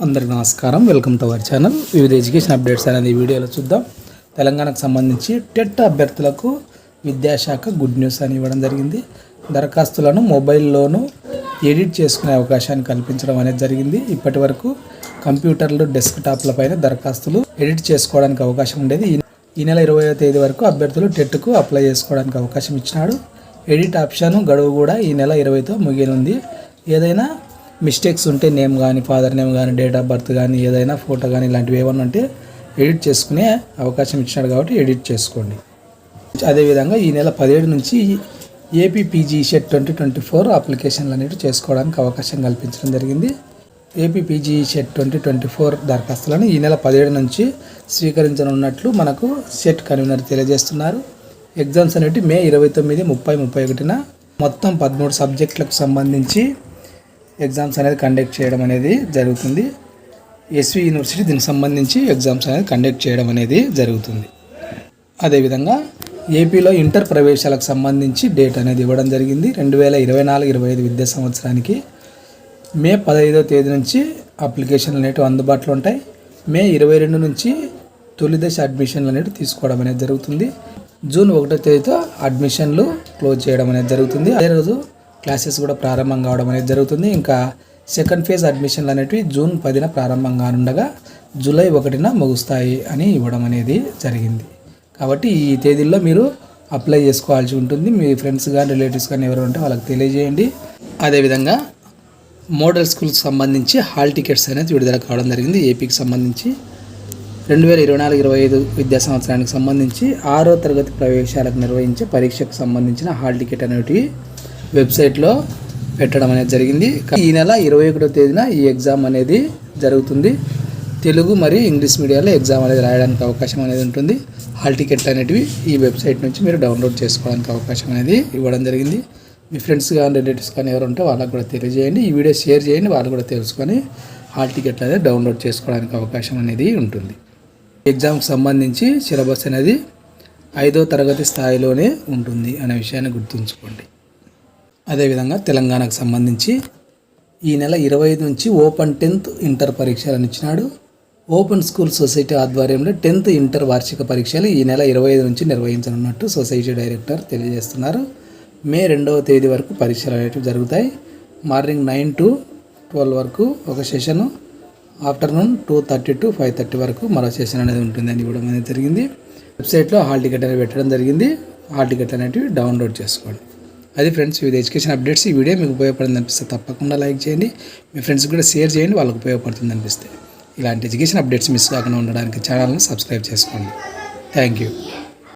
అందరికీ నమస్కారం. Welcome to our channel. వివిధ ఎడ్యుకేషన్ అప్డేట్స్ అనేది ఈ వీడియోలో చూద్దాం. తెలంగాణకు సంబంధించి టెట్ అభ్యర్థులకు విద్యాశాఖ గుడ్ న్యూస్ అని ఇవ్వడం జరిగింది. దరఖాస్తులను మొబైల్లోనూ ఎడిట్ చేసుకునే అవకాశాన్ని కల్పించడం అనేది జరిగింది. ఇప్పటి వరకు కంప్యూటర్లు, డెస్క్టాప్ల పైన దరఖాస్తులు ఎడిట్ చేసుకోవడానికి అవకాశం ఉండేది. ఈ నెల 20వ తేదీ వరకు అభ్యర్థులు టెట్కు అప్లై చేసుకోవడానికి అవకాశం ఇచ్చినాడు. ఎడిట్ ఆప్షన్ గడువు కూడా ఈ నెల 20తో ముగియనుంది. ఏదైనా మిస్టేక్స్ ఉంటే నేమ్ కానీ, ఫాదర్ నేమ్ కానీ, డేట్ ఆఫ్ బర్త్ కానీ, ఏదైనా ఫోటో కానీ ఇలాంటివి ఏమన్నా ఉంటే ఎడిట్ చేసుకునే అవకాశం ఇచ్చినాడు కాబట్టి ఎడిట్ చేసుకోండి. అదేవిధంగా ఈ నెల 17 నుంచి ఏపీ పీజీ సెట్ 2024 అప్లికేషన్లు అనేవి చేసుకోవడానికి అవకాశం కల్పించడం జరిగింది. ఏపీ పీజీ సెట్ 2024 దరఖాస్తులను ఈ నెల 17 నుంచి స్వీకరించనున్నట్లు మనకు సెట్ కన్వీనర్ తెలియజేస్తున్నారు. ఎగ్జామ్స్ అనేవి మే 29, 30, 31న మొత్తం 13 సబ్జెక్టులకు సంబంధించి ఎగ్జామ్స్ అనేది కండక్ట్ చేయడం అనేది జరుగుతుంది. ఎస్వి యూనివర్సిటీ దీనికి సంబంధించి ఎగ్జామ్స్ అనేది కండక్ట్ చేయడం అనేది జరుగుతుంది. అదేవిధంగా ఏపీలో ఇంటర్ ప్రవేశాలకు సంబంధించి డేట్ అనేది ఇవ్వడం జరిగింది. 2024-25 విద్యా సంవత్సరానికి మే 15వ తేదీ నుంచి అప్లికేషన్లు అనేవి అందుబాటులో ఉంటాయి. మే 22 నుంచి తొలి దశ అడ్మిషన్లు అనేవి తీసుకోవడం అనేది జరుగుతుంది. జూన్ 1వ తేదీతో అడ్మిషన్లు క్లోజ్ చేయడం అనేది జరుగుతుంది. అదే రోజు క్లాసెస్ కూడా ప్రారంభం కావడం అనేది జరుగుతుంది. ఇంకా సెకండ్ ఫేజ్ అడ్మిషన్లు అనేవి జూన్ 10న ప్రారంభం కానుండగా జూలై 1న ముగుస్తాయి అని ఇవ్వడం అనేది జరిగింది. కాబట్టి ఈ తేదీల్లో మీరు అప్లై చేసుకోవాల్సి ఉంటుంది. మీ ఫ్రెండ్స్ కానీ, రిలేటివ్స్ కానీ ఎవరు ఉంటే వాళ్ళకి తెలియజేయండి. అదేవిధంగా మోడల్ స్కూల్కి సంబంధించి హాల్ టికెట్స్ అనేది విడుదల కావడం జరిగింది. ఏపీకి సంబంధించి 2024-25 విద్యా సంవత్సరానికి సంబంధించి 6వ తరగతి ప్రవేశాలకు నిర్వహించే పరీక్షకు సంబంధించిన హాల్ టికెట్ అనేవి వెబ్సైట్లో పెట్టడం అనేది జరిగింది. ఈ నెల 21వ తేదీన ఈ ఎగ్జామ్ అనేది జరుగుతుంది. తెలుగు మరియు ఇంగ్లీష్ మీడియాలో ఎగ్జామ్ అనేది రాయడానికి అవకాశం అనేది ఉంటుంది. హాల్ టికెట్ అనేటివి ఈ వెబ్సైట్ నుంచి మీరు డౌన్లోడ్ చేసుకోవడానికి అవకాశం అనేది ఇవ్వడం జరిగింది. మీ ఫ్రెండ్స్ కానీ, రిలేటివ్స్ కానీ ఎవరు ఉంటే వాళ్ళకు కూడా తెలియజేయండి. ఈ వీడియో షేర్ చేయండి, వాళ్ళు కూడా తెలుసుకొని హాల్ టికెట్ అనేది డౌన్లోడ్ చేసుకోవడానికి అవకాశం అనేది ఉంటుంది. ఎగ్జామ్కి సంబంధించి సిలబస్ అనేది 5వ తరగతి స్థాయిలోనే ఉంటుంది అనే విషయాన్ని గుర్తుంచుకోండి. అదేవిధంగా తెలంగాణకు సంబంధించి ఈ నెల 25 నుంచి ఓపెన్ 10th ఇంటర్ పరీక్షలను ఇచ్చినాడు. ఓపెన్ స్కూల్ సొసైటీ ఆధ్వర్యంలో 10th ఇంటర్ వార్షిక పరీక్షలు ఈ నెల 25 నుంచి నిర్వహించనున్నట్టు సొసైటీ డైరెక్టర్ తెలియజేస్తున్నారు. మే 2వ తేదీ వరకు పరీక్షలు అనేవి జరుగుతాయి. మార్నింగ్ 9 to 12 వరకు ఒక సెషను, ఆఫ్టర్నూన్ 2:30 to 5:30 వరకు మరో సెషన్ అనేది ఉంటుందని ఇవ్వడం అనేది జరిగింది. వెబ్సైట్లో హాల్ టికెట్ అనేది పెట్టడం జరిగింది. హాల్ టికెట్ అనేవి డౌన్లోడ్ చేసుకోండి. అది ఫ్రెండ్స్, వివిధ ఎడ్యుకేషన్ అప్డేట్స్. ఈ వీడియో మీకు ఉపయోగపడింది అనిపిస్తే తప్పకుండా లైక్ చేయండి. మీ ఫ్రెండ్స్కి కూడా షేర్ చేయండి, వాళ్ళకి ఉపయోగపడుతుంది అనిపిస్తే. ఇలాంటి ఎడ్యుకేషన్ అప్డేట్స్ మిస్ కాకుండా ఉండడానికి ఛానల్ని సబ్స్క్రైబ్ చేసుకోండి. Thank you.